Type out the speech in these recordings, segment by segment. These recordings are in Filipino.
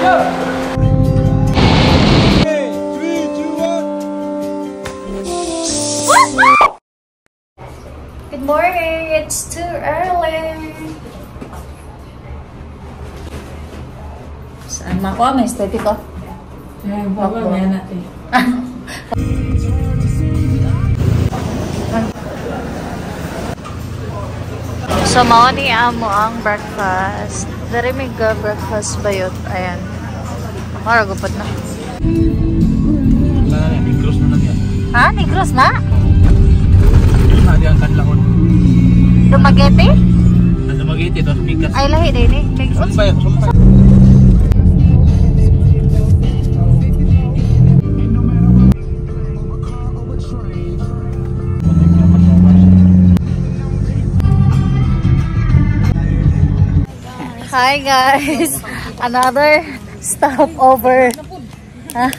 Good morning. It's too early. Saan makuha? May steady ko. Mamaya natin. So, mao ni amo ang breakfast. Dari may breakfast ba yun? Ayan. Maragupad na. Negros na lang yan. Ha? Negros na? Hindi ang kanlaon. Dumaguete? Dumaguete, tapos bigas. Ay, lahi din eh. Sumpay, sumpay. Hi guys! Another stopover. Ha?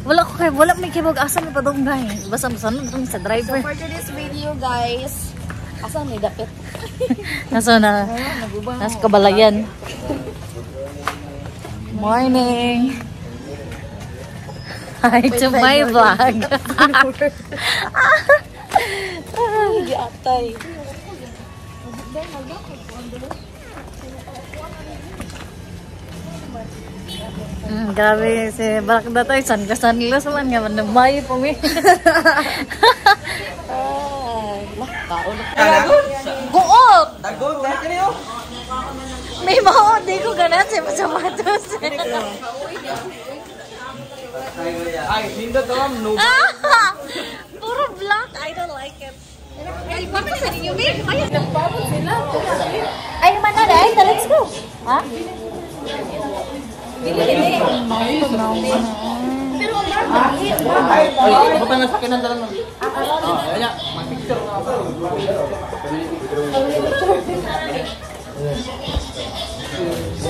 Wala may kibog asa mo padungay. Basta masanod dun sa driver. So for today's video guys, asa may dapit? Nasa kabalayan. Morning! Hi to my vlog. Hindi atay. Grabe si Barak Datoy. Sanlas man nga. Manumayo po mi. Guot! May maot. Di ko ganun si Masamatos. Ay, hindi to ma'am. No. Puro black. I don't like it. Ay, naman na dahil. Let's go. Ha? Ay, baka na sa kinan dalang. Ayan, mag-picture nga ba?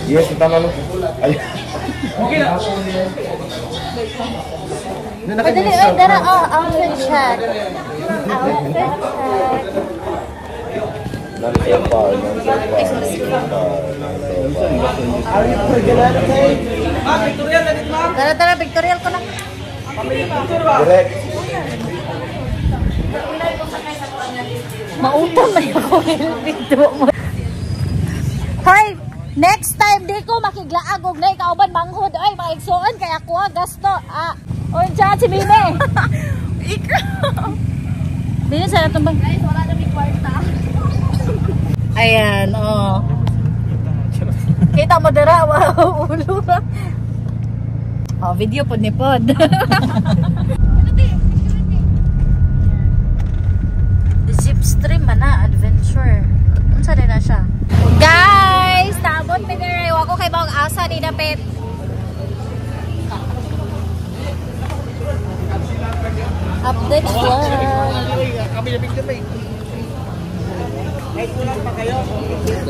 Yes, kita na. Ay. Okay na. Madali, ay, dara, outfit check. Outfit check. Tara, pictorial ko na. Direct. Mautang na ako video mo. Hoy, next time di ko makiglaag og nay kauban manghod ay maigsuon kay ako gasto. Unsa si Bine? Ikaw. Bine sa natong bang. Guys, wala na may kwarta. Ayan, oh. Kita mo dira, wow, ulo. Oh, video pod ni pod. Zip stream mana adventure. Unsa din na siya? Guys, tabot mi diri ako kay bawang asa ni dapit. Update vlog. Kami na picture pa eh.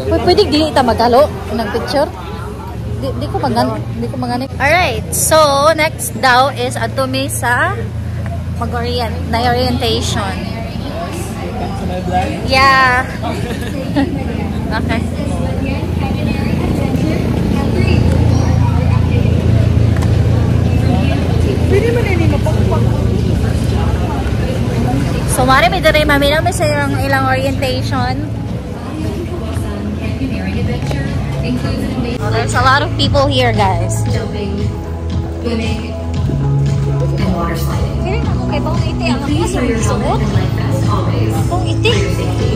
Pwede dili ta magalo ng picture? Di ko magani. Alright, so next daw is atumi sa orientation. Yeah. Okay. So mari mi diri maminaw mi sa ilang orientation. Oh, there's a lot of people here, guys. Jumping, swimming, and water sliding. Kaya ako kay bawang iti ang Please wear your helmet and life vest always bawang for iti. your safety.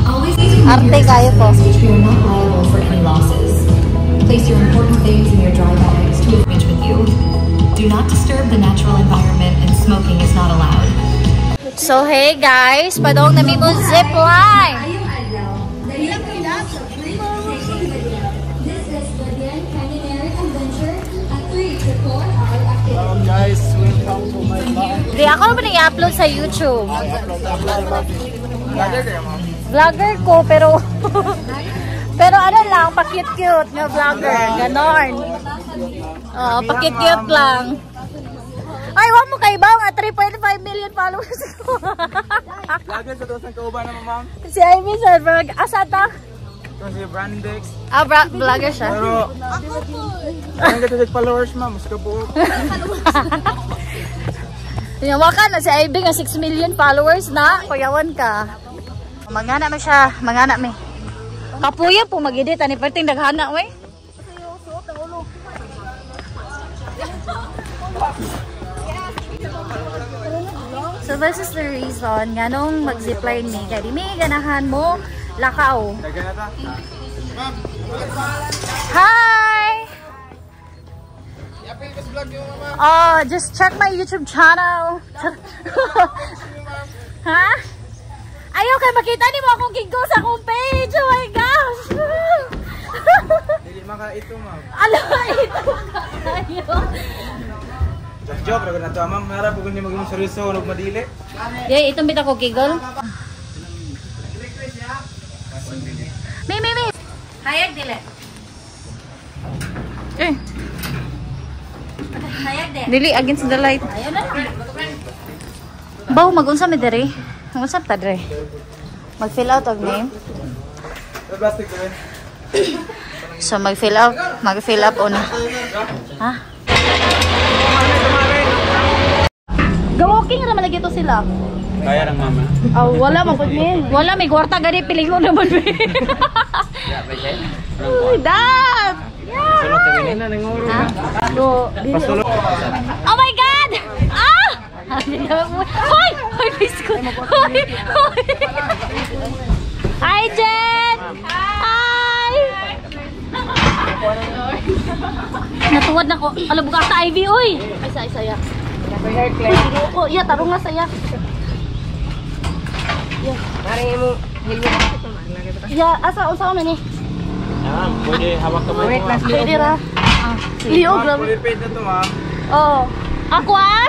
Always Arte kayo po. which we are not liable for any losses. Place your important things in your dry bags to arrange with you. Do not disturb the natural environment, and smoking is not allowed. So hey guys, padong nami mo zip line. Guys, welcome to my vlog. Di ako naman i-upload sa YouTube. Vlogger kayo, ma'am? Vlogger ko pero pero ano lang, pa-cute-cute na vlogger, ganon. Oh, pa-cute-cute lang. Ay, wag mo kay Bang, 3.5 million followers ko. Vlogger sa doon sa kauban naman, ma'am. Si Amy Salberg, asa ta? Ito si Brandex. Ah, vlogger siya. Pero, ang ganda followers ma'am, mas kabuok. Tinawa ka na si Ivy nga 6 million followers na. Kuyawan ka. Mangana mo siya. Mangana mi. Kapuya po mag-edit. Ani perting daghana we. So this is the reason nga nung mag-zipline mi. Kaya di may ganahan mo lakaw. Hi! Oh, just check my YouTube channel. Ha? Ayaw kayo makita ni mo akong gigo sa akong page. Oh my gosh! Hindi maka ito ma'am. Alam mo ito kayo. Joke na to ma'am. Harap ko niya maging seryoso huwag madili. Yay, itong bita ko gigol. Mi. Hayag dili. Hayag dili. Dili against the light. Ayaw na. Baw, mag-unsa mi diri? Mag-unsa ta diri? Mag-fill out of name. Plastic na rin. So mag-fill up on. Ha? Ga-walking naman lagi to sila. Kaya ng mama. Wala man pud mi. Wala may kwarta gani piling mo naman mi. Dad. Sulot na na nanguro. Oh my god. Ah! Hoy! Hoy, biskot. Hoy! Hi, Jen! Hi! Natuwad na ko. Alam buka sa Ivy, oy! Ay, saya. Oh, iya, tarong nga saya. Ya, asa unsa man ni? Pwede hawak kamay mo. Wait, pwede ra. Liog lang. Pwede paid na to ma'am. Oh. Ako ah?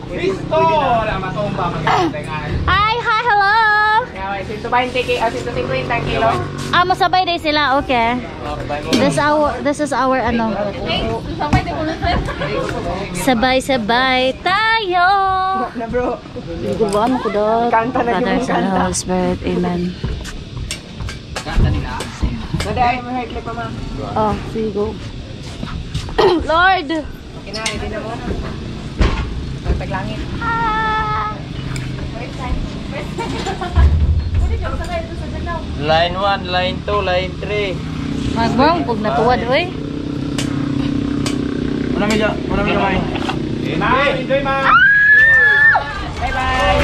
Kristo! Wala matumba magkakatay Hi, hello! 120 kilo. Ah, masabay din sila. Okay. This is our ano. Sabay-sabay tayo. Na bro. Gubaan ko daw. Kanta na Father, Son, Holy Spirit. Amen. Naday mo hair clip ma'am. Oh, sige go. Lord! Kinari din mo. Taglangit. Line 1, line 2, line 3. Magbang, pag natuwad, oy. Una medyo may. Enjoy ma. Bye bye.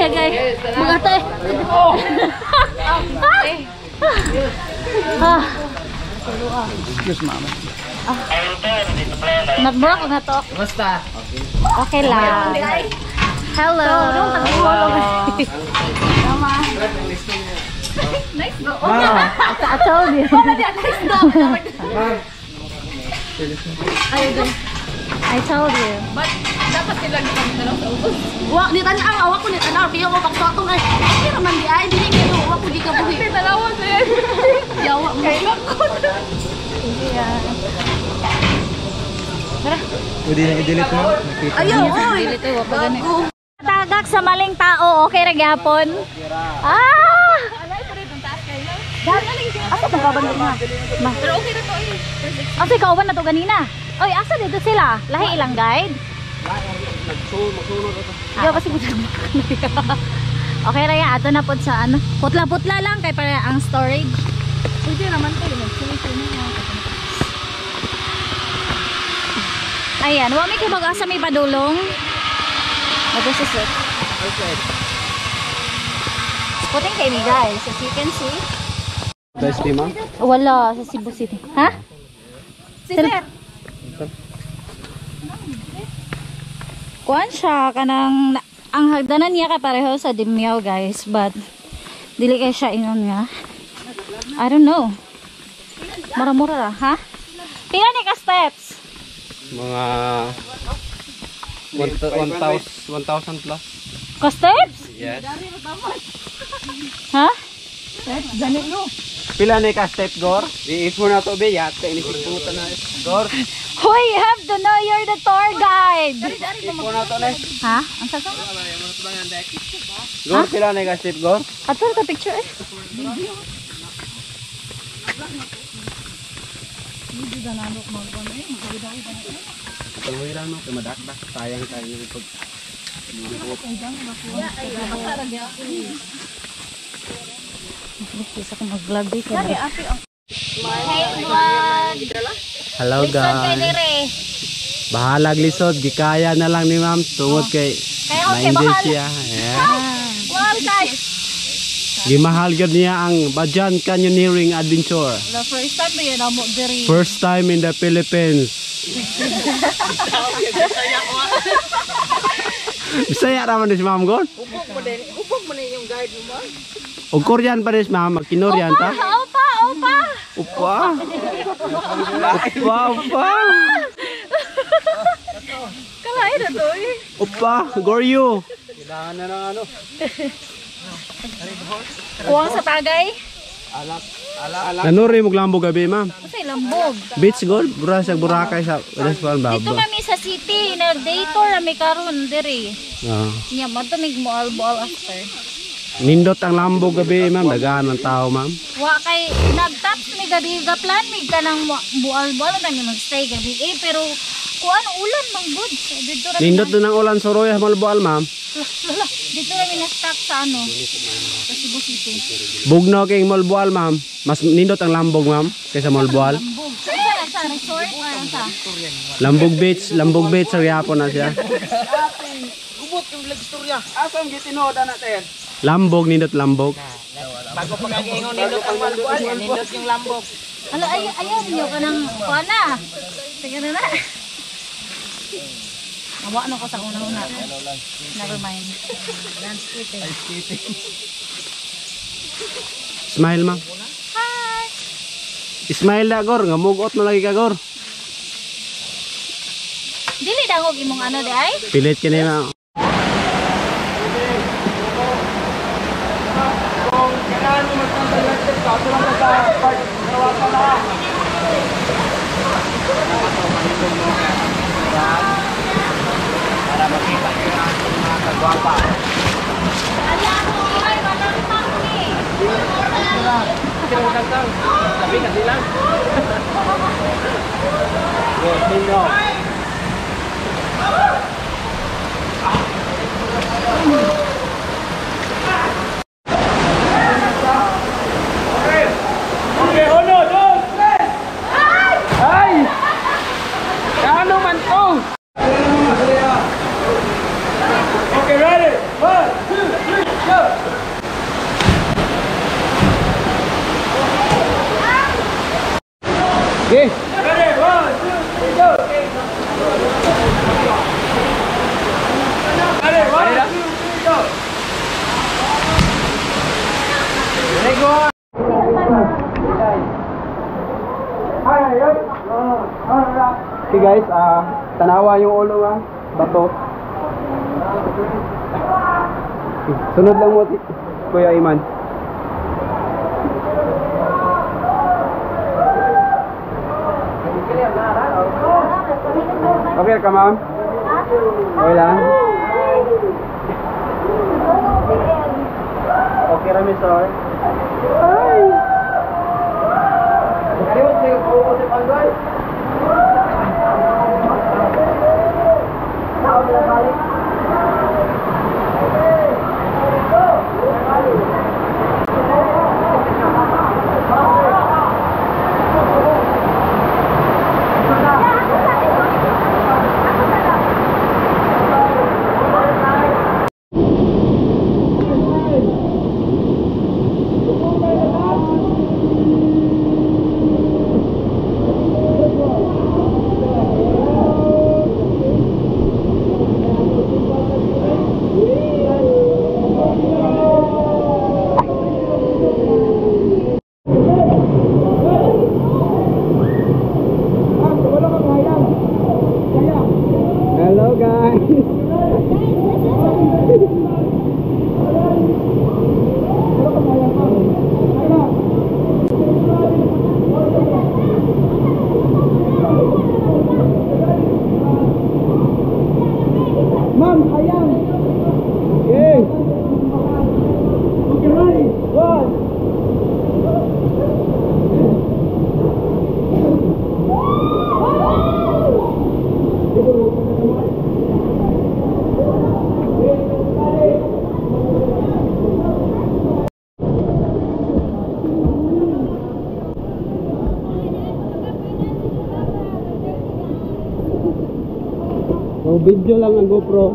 Agay. Mga tayo. Excuse mama. Nag-broke nga to. Basta. Okay lang. Hello. Nice bro. I told you. I told you. But, dapat sila kami na lang sa ubos. Wak, di tanang. Awak ko ni tanang. Piyo ko paksotong ay. Hindi naman di ay. Hindi kayo. Awak ko di ka buhi. Hindi talawan sa'yo. Yawa mo. Kailan ko na. Hindi yan. Tara. Pwede na i-delete mo. Ayaw, oy. Bago. Tagak sa maling tao. Okay ra gyapon. Ah! Alay pa rin ang taas kayo. Dami Asa itong kauban ganina? Pero okay na to eh. Asa kauban na to ganina? Oy, asa dito sila? Lahi ilang guide? Yo, kasi okay ra yan, ato na pod sa ano. Putla-putla lang kay para ang storage. Pwede naman to yun. Ayan, wa may kibag-asa may padulong. This is it. Okay. Puting kay me guys, as you can see. Best team, ma'am? Wala sa Cebu City. Ha? Sir. Kuan siya kanang ang hagdanan niya kay pareho sa Dimyaw guys, but dili kay siya inon nga. I don't know. Mura-mura ra, ha? Pila ni ka steps? Mga 1,000 plus. Ka steps? Yes. Ha? Pila na ka step, Gor? I-ifo na to, be. Yat ka inisip puta na. Gor, Hoy, you have to know you're the tour guide. ifo na to na. Ha? Ang sasa? Gor, pila na ka step, Gor? Ato ka picture eh. Pangwiran mo, kumadakdak. Sayang tayo yung pag... Isa ko mag-vlog dito. Hey vlog! Hello, Lisod kay dire. Bahalag lisod, gikaya na lang ni ma'am. Tungod kay... Kaya okay, bahal. siya. Yeah. Wow guys! Gimahal gud niya ang Bajan Canyoneering Adventure. The first time ba yun mo dire? First time in the Philippines. Bisaya naman ni si Ma'am Gon. Upog mo na yung guide mo ba? O Korean pa rin si Ma'am, Kinorian ta. Opa! Upa. Upa. Kalain na to eh. Upa, Goryo. Kailangan na ng ano. Kuwang sa tagay? Nanuri mo glambog gabi, Ma'am. Kasi lambog. Beach gold, sa Boracay sa restaurant Dito baba. kami sa city. Na-day tour kami karon dire. Ah. Nya matumig mo all after. Nindot ang lambog gabi, Ma'am. Dagaan ng tao, Ma'am. Wa kay nagtaps mi gabi ga plan mi kanang bual-bual kami magstay gabi pero kuan ulan mang good. Dito ra Nindot doon ang ulan soroy malbual, Ma'am. dito ra mi na-stuck sa ano. Sa Cebu City. Bugnaw kay malbual, Ma'am. Mas nindot ang lambog, Ma'am, kaysa malbual. Lambog. Sa resort or sa Lambog Beach sa Yapon na siya. Gubot yung vlog storya. Asam gitinoda natin. Lambog, nindot lambog. Bago pa kag-ingon nindot ang malbuan, nindot yung lambog. Alo ayaw niyo kanang kuan na. Sige na. Awa na ko sa una-una. Never mind. Landscaping. Smile, Ma'am. Hi. Smile na, Gor. Ngamugot na lagi ka, Gor. Dili dangog imong ano di ay? Pilit ka na, Ma'am. Para makita nyo ang mga kagwapa. Sabi kasi lang. Yes, bingo. Okay, uno, dos, tres! Ay! Kaano man to? Okay, ready? 1, 2, 3, go! Okay. Ready? 1, 2, 3, go! Ready? 1, 2, 3, go! Ready, go! Okay guys, tanawa yung ulo nga, bato. Sunod lang mo, Kuya Iman. Okay ka, Ma'am? Okay lang? Okay, Rami, sorry. Hello guys. Ma'am, ayan. Okay. Okay, ready. One. So, video lang ang GoPro.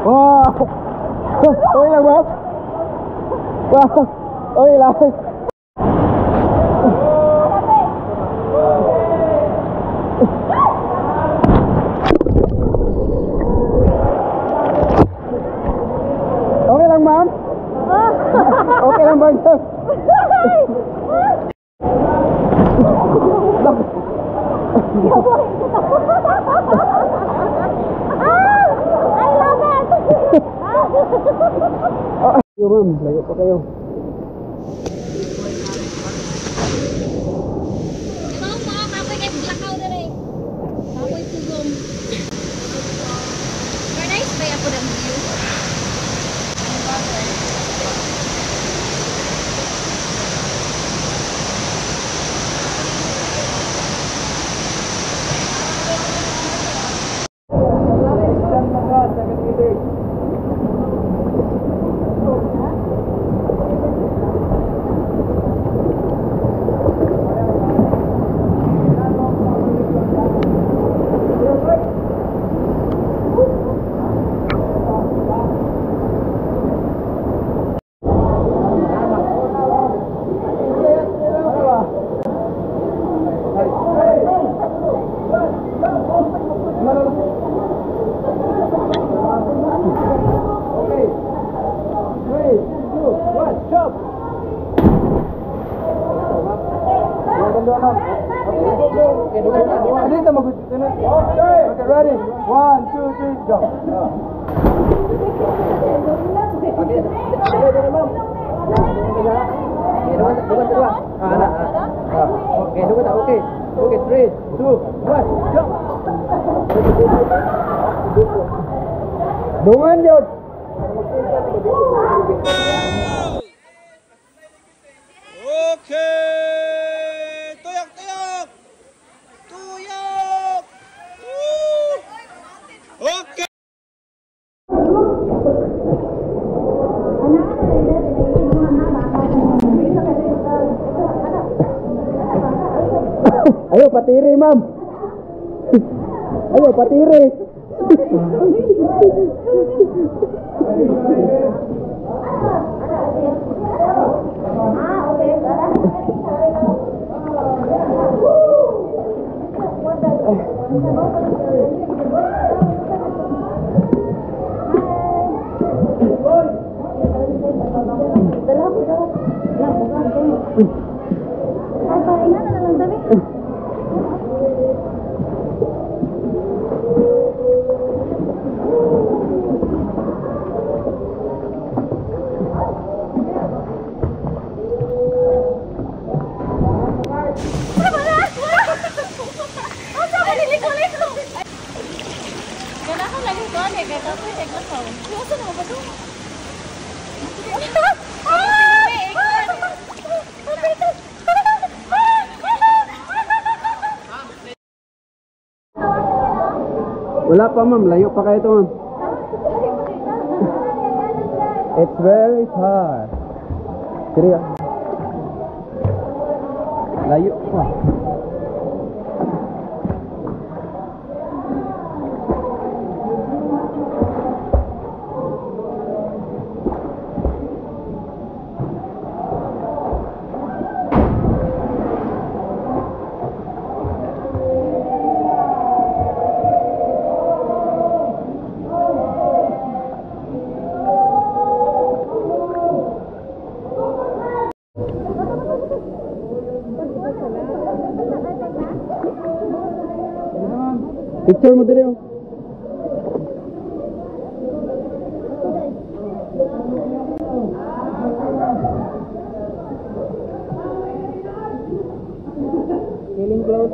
Wow! Okay lang ba? Wow! Okay lang. Okay lang, ma'am? Okay lang ba? Yo, ma'am, layo pa kayo. Okay, ready? 1, 2, 3, go. Okay, 3, 2, 1, go. Dungan yun. Okay! Tuyak, tuyak! Tuyak! Woo! Okay! Ayo patiri, ma'am. Ayo patiri. Wala pa ma'am, layo pa kayo ito ma'am. It's very far. Kiri ah. Layo pa. Picture mo dito. Feeling close.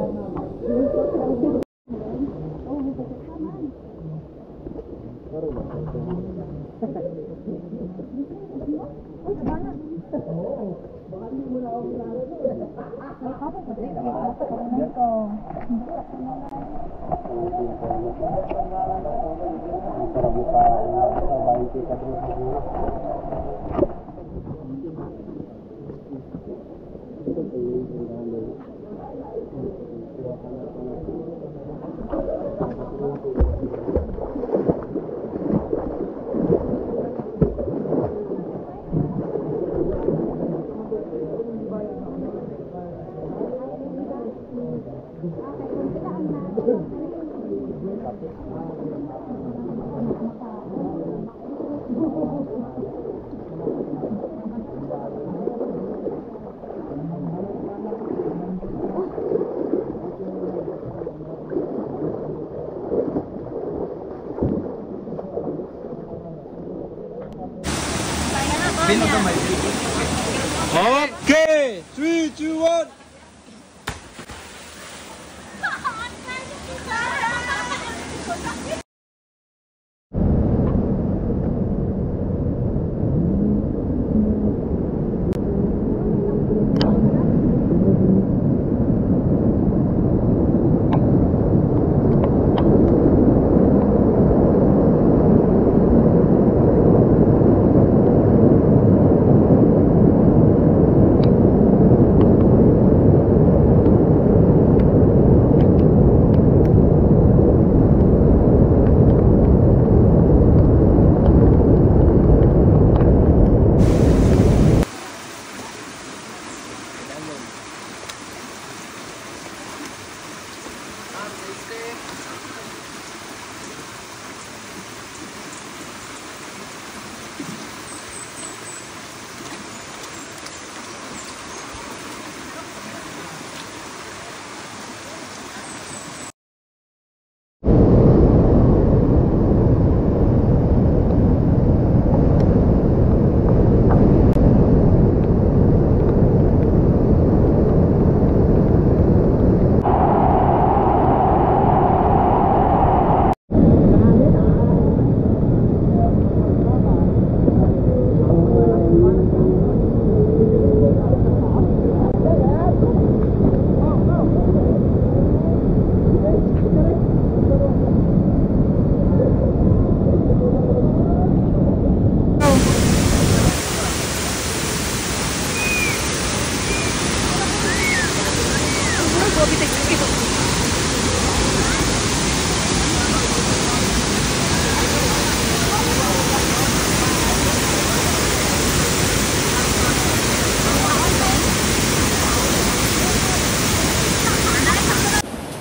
Okay, 3, 2, 1.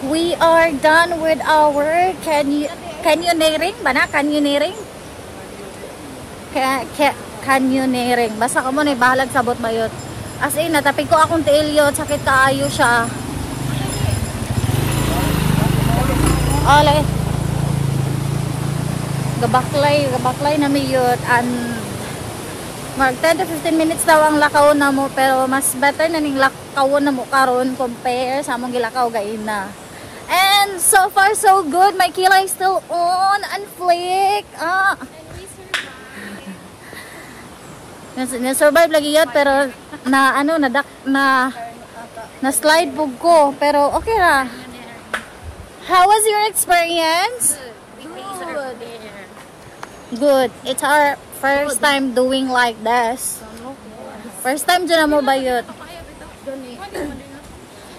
We are done with our canyoneering ba na? Canyoneering? Canyoneering. Basta ka mo na bahalag sabot bayot. As in, natapig ko akong tiilyo, sakit kaayo siya. Olay. Gabaklay na miyot. And mag 10 to 15 minutes daw ang lakaw na mo, pero mas better na ning lakaw na mo karon compare sa among gilakaw gaina. And so far so good. My kilay is still on and flick. Na-survive lagi yun, pero na slide pug ko, pero okay ra. How was your experience? Good. It's our first time doing like this. First time dyan na mo ba yun?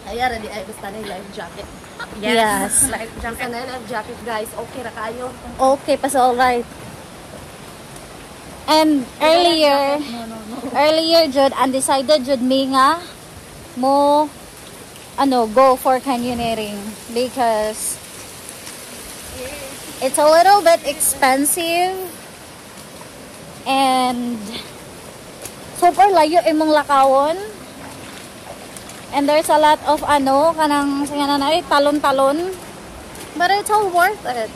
Ayara di ay basta na life jacket. Yes. Life jacket na life jacket guys. Okay ra kayo. Okay, pas alright. And earlier jud undecided jud me nga mo go for canyoneering because it's a little bit expensive and super layo imong lakawon. And there's a lot of kanang talon-talon. But it's all worth it.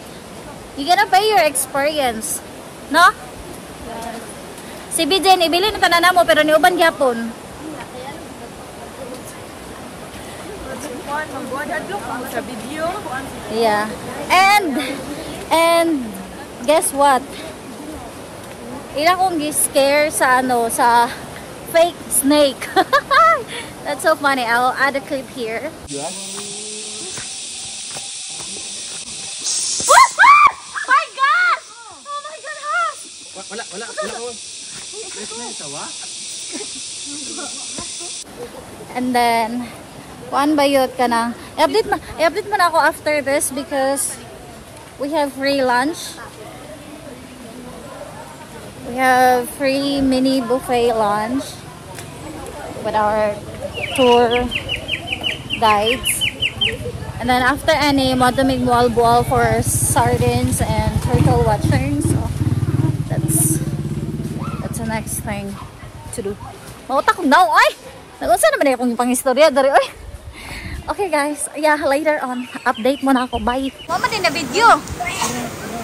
You're gonna pay your experience. No? Si Bijen, ibili na tanan mo pero niuban gyapon. Yeah. And guess what? Ila kong gi-scare sa sa fake snake. That's so funny. I'll add a clip here. Yeah. My God! Oh my God! Wala. And then, kuan bayot ka na. I-update mo na ako after this because we have free lunch. We have free mini buffet lunch with our tour guides. And then after mo to make bual for sardines and turtle watching. So that's the next thing to do. Mautak ko now, ay! Nag-unsa naman akong pang-istorya dari, oy. Okay guys, yeah, later on update mo na ako. Bye. Mama din na video.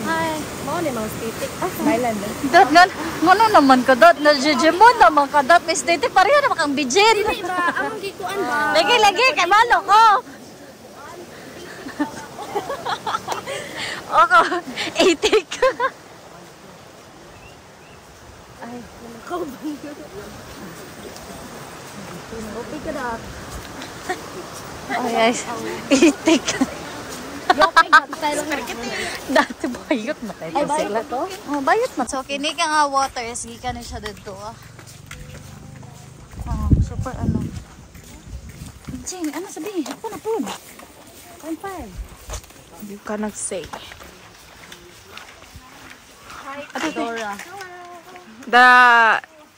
Hi. Mao ni mga stitik. Thailand. Dot ngono naman ka dot na mo naman ka dot Miss Titi pareha na makang bijin. Among gikuan ba? Lagi kay malo ko. Oko, itik. Ay, Ko ba? Okay ka na. oh guys, itik. Dati bayot matay Ay, to bayot sila to. Oh, bayot mat. So kini ka nga waters gikan ni siya dito. Oh, super Jing, ano sabi? Ako na po. 1.5. You cannot say. Hi, Dora. The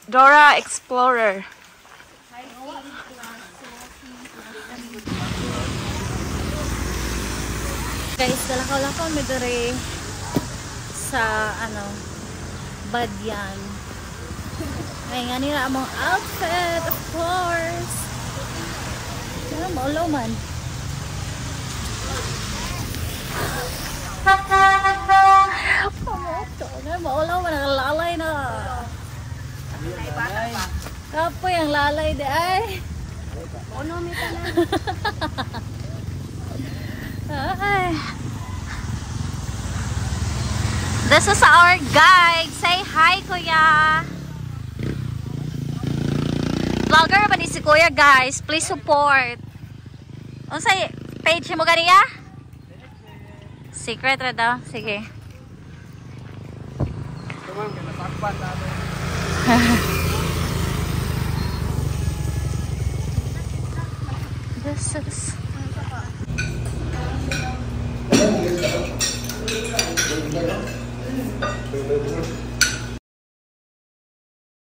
Dora Explorer. Guys, dalakaw-lakaw mi dere sa Badyan. Ay nga nila among outfit, of course. Maulaw man. Maulaw man, nakalalay na. Kapoy ang lalay di ay. Ono mi tanan. Ay. This is our guide. Say hi, Kuya. Vlogger ba ni si Kuya, guys? Please support. Ano sa page mo ganiya? Secret ra daw. Sige. This is Bener-bener.